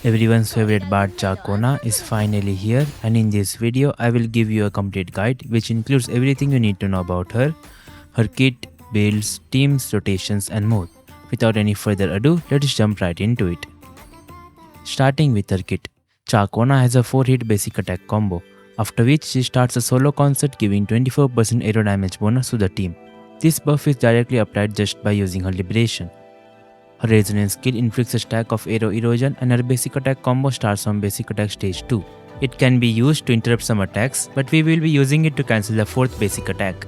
Everyone's favorite bard Ciaccona is finally here, and in this video I will give you a complete guide which includes everything you need to know about her kit, builds, teams, rotations and more. Without any further ado, let's jump right into it. Starting with her kit, Ciaccona has a 4-hit basic attack combo, after which she starts a solo concert giving 24% aero damage bonus to the team. This buff is directly applied just by using her liberation. Her resonance skill inflicts a stack of aero erosion and her basic attack combo starts on basic attack stage 2. It can be used to interrupt some attacks, but we will be using it to cancel the 4th basic attack.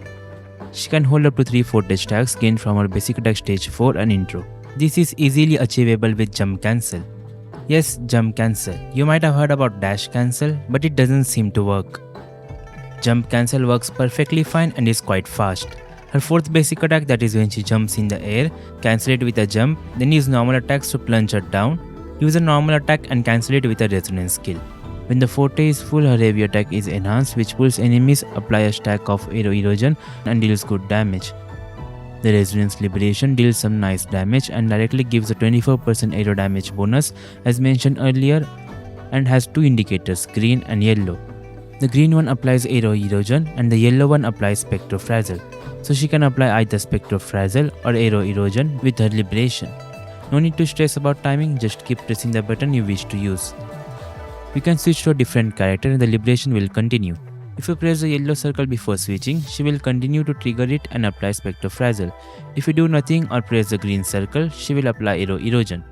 She can hold up to 3 4th stacks gained from her basic attack stage 4 and intro. This is easily achievable with jump cancel. Yes, jump cancel. You might have heard about dash cancel, but it doesn't seem to work. Jump cancel works perfectly fine and is quite fast. Her 4th basic attack, that is when she jumps in the air, cancel it with a jump, then use normal attacks to plunge her down, use a normal attack and cancel it with a resonance skill. When the forte is full, her heavy attack is enhanced which pulls enemies, apply a stack of aero erosion and deals good damage. The resonance liberation deals some nice damage and directly gives a 24% aero damage bonus as mentioned earlier and has 2 indicators, green and yellow. The green one applies aero erosion and the yellow one applies spectrofrazzle. So she can apply either spectrofrazzle or aero erosion with her liberation. No need to stress about timing, just keep pressing the button you wish to use. You can switch to a different character and the liberation will continue. If you press the yellow circle before switching, she will continue to trigger it and apply spectrofrazzle. If you do nothing or press the green circle, she will apply aero erosion.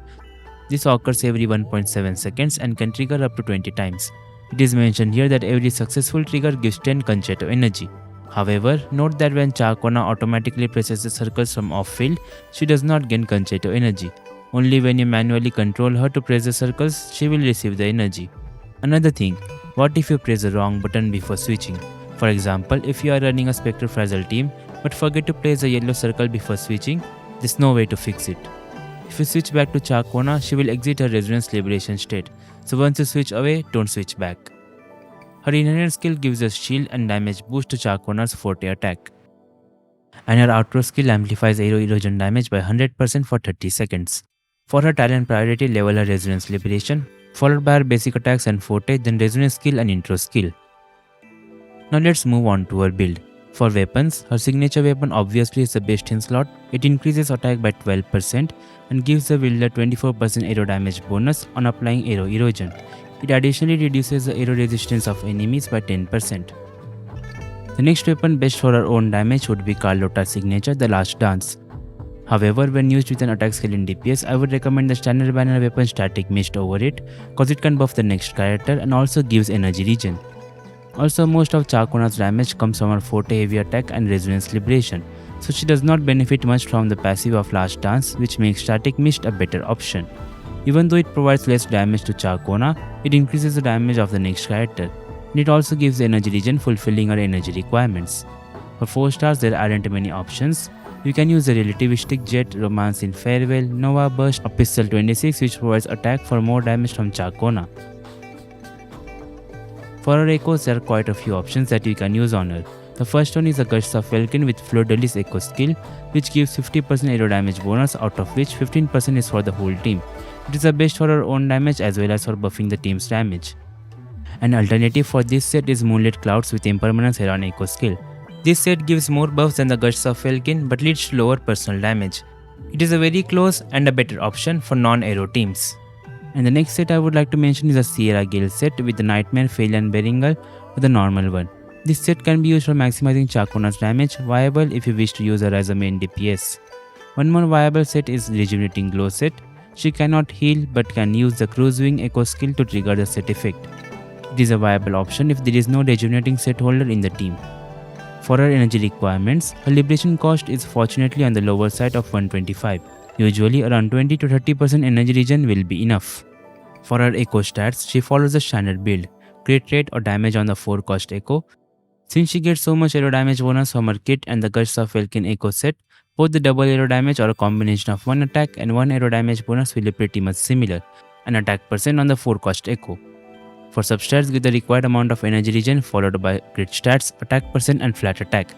This occurs every 1.7 seconds and can trigger up to 20 times. It is mentioned here that every successful trigger gives 10 concerto energy. However, note that when Ciaccona automatically presses the circles from off-field, she does not gain concerto energy. Only when you manually control her to press the circles, she will receive the energy. Another thing, what if you press the wrong button before switching? For example, if you are running a spectrofrazzle team but forget to place the yellow circle before switching, there's no way to fix it. If you switch back to Ciaccona, she will exit her resonance liberation state. So once you switch away, don't switch back. Her inherent skill gives a shield and damage boost to Ciaccona's forte attack. And her outro skill amplifies aero erosion damage by 100% for 30 seconds. For her talent priority, level her resonance liberation, followed by her basic attacks and forte, then resonance skill and intro skill. Now let's move on to her build. For weapons, her signature weapon obviously is the best in slot. It increases attack by 12% and gives the wielder 24% aero damage bonus on applying aero erosion. It additionally reduces the aero resistance of enemies by 10%. The next weapon best for her own damage would be Carlotta's signature, the Last Dance. However, when used with an attack skill in DPS, I would recommend the standard banner weapon Static Mist over it, cause it can buff the next character and also gives energy regen. Also, most of Ciaccona's damage comes from her forte heavy attack and resonance liberation, so she does not benefit much from the passive of Last Dance, which makes Static Mist a better option. Even though it provides less damage to Ciaccona, it increases the damage of the next character, and it also gives energy regen, fulfilling her energy requirements. For 4 stars, there aren't many options. You can use the Relativistic Jet, Romance in Farewell, Nova Burst, or Pistol 26 which provides attack for more damage from Ciaccona. For her echoes, there are quite a few options that you can use on her. The first one is the Gusts of Falcon with Fleur-de-Lis echo skill, which gives 50% aero damage bonus, out of which 15% is for the whole team. It is the best for her own damage as well as for buffing the team's damage. An alternative for this set is Moonlit Clouds with Impermanence Heron echo skill. This set gives more buffs than the Gusts of Falcon but leads to lower personal damage. It is a very close and a better option for non-aero teams. And the next set I would like to mention is the Sierra Gale set with the Nightmare, Fail and Berengal for the normal one. This set can be used for maximizing Ciaccona's damage, viable if you wish to use her as a main DPS. One more viable set is Rejuvenating Glow set. She cannot heal but can use the Cruise Wing echo skill to trigger the set effect. It is a viable option if there is no rejuvenating set holder in the team. For her energy requirements, her liberation cost is fortunately on the lower side of 125. Usually around 20 to 30% energy regen will be enough. For her echo stats, she follows the standard build, crit rate or damage on the 4 cost echo. Since she gets so much aero damage bonus from her kit and the Gusts of Falcon echo set, both the double aero damage or a combination of 1 attack and 1 aero damage bonus will be pretty much similar, an attack percent on the 4 cost echo. For substats, give the required amount of energy regen followed by crit stats, attack percent and flat attack.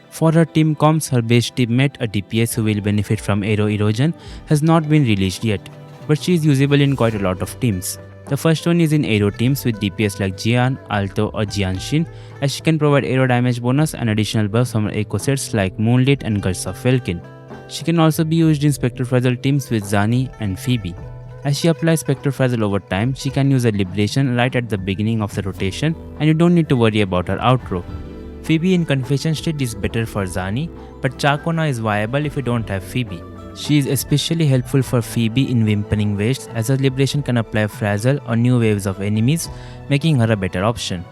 For her team comps, her base teammate, a DPS who will benefit from aero erosion, has not been released yet. but she is usable in quite a lot of teams. The first one is in aero teams with DPS like Jian, Alto or Jianshin, as she can provide aero damage bonus and additional buffs from her eco sets like Moonlit and Guts of Falcon. She can also be used in Spectrofrazzle teams with Zani and Phoebe. As she applies Spectrofrazzle over time, she can use a Liberation right at the beginning of the rotation and you don't need to worry about her outro. Phoebe in Confession state is better for Zani, but Ciaccona is viable if you don't have Phoebe. She is especially helpful for Phoebe in Wuthering Waves as her Liberation can apply Frazzle on new waves of enemies, making her a better option.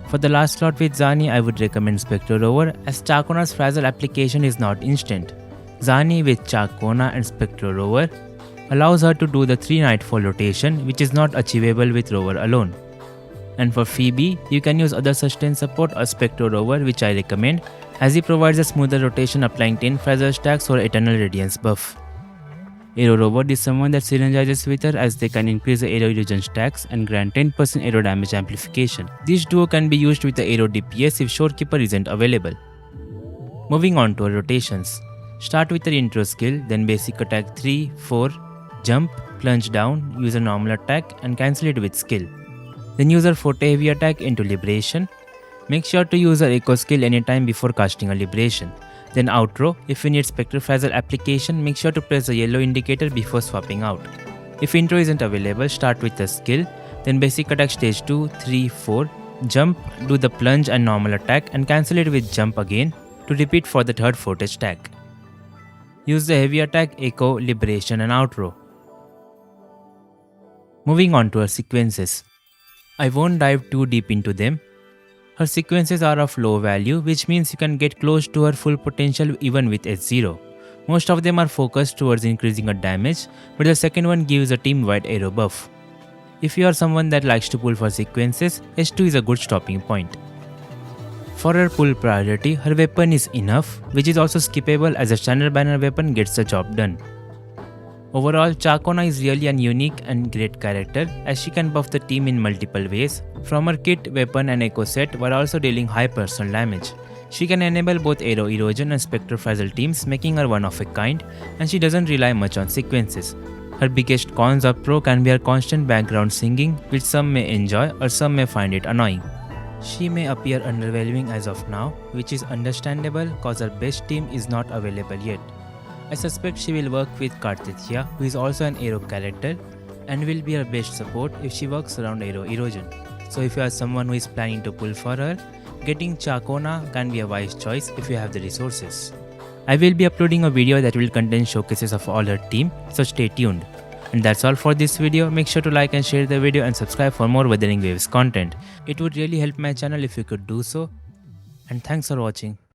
For the last slot with Zani, I would recommend Spectre Rover as Ciaccona's Frazzle application is not instant. Zani with Ciaccona and Spectre Rover allows her to do the 3 Nightfall rotation, which is not achievable with Rover alone. And for Phoebe, you can use other sustain support or Spectre Rover, which I recommend, as he provides a smoother rotation applying 10 Frazzle stacks or Eternal Radiance buff. Aero Robot is someone that synergizes with her as they can increase the Aero Illusion stacks and grant 10% Aero damage amplification. This duo can be used with the Aero DPS if Shorekeeper isn't available. Moving on to her rotations. Start with her intro skill, then basic attack 3, 4, jump, plunge down, use a normal attack and cancel it with skill. Then use her Forte heavy attack into Liberation. Make sure to use her echo skill anytime before casting a Liberation. Then outro, if you need Spectrofrazzle application, make sure to press the yellow indicator before swapping out. If intro isn't available, start with the skill, then basic attack stage 2, 3, 4, jump, do the plunge and normal attack and cancel it with jump again to repeat for the third Forte stack. Use the heavy attack, echo, Liberation and outro. Moving on to her sequences. I won't dive too deep into them. Her sequences are of low value, which means you can get close to her full potential even with S0. Most of them are focused towards increasing her damage, but the second one gives a team-wide aero buff. If you are someone that likes to pull for sequences, S2 is a good stopping point. For her pull priority, her weapon is enough, which is also skippable as a standard banner weapon gets the job done. Overall, Ciaccona is really an unique and great character as she can buff the team in multiple ways, from her kit, weapon and echo set while also dealing high personal damage. She can enable both Aero Erosion and Spectrofrazzle teams, making her one of a kind, and she doesn't rely much on sequences. Her biggest cons or pro can be her constant background singing, which some may enjoy or some may find it annoying. She may appear underwhelming as of now, which is understandable cause her best team is not available yet. I suspect she will work with Kartithya, who is also an Aero character, and will be her best support if she works around Aero Erosion. So if you are someone who is planning to pull for her, getting Ciaccona can be a wise choice if you have the resources. I will be uploading a video that will contain showcases of all her team, so stay tuned. And that's all for this video. Make sure to like and share the video and subscribe for more Wuthering Waves content. It would really help my channel if you could do so. And thanks for watching.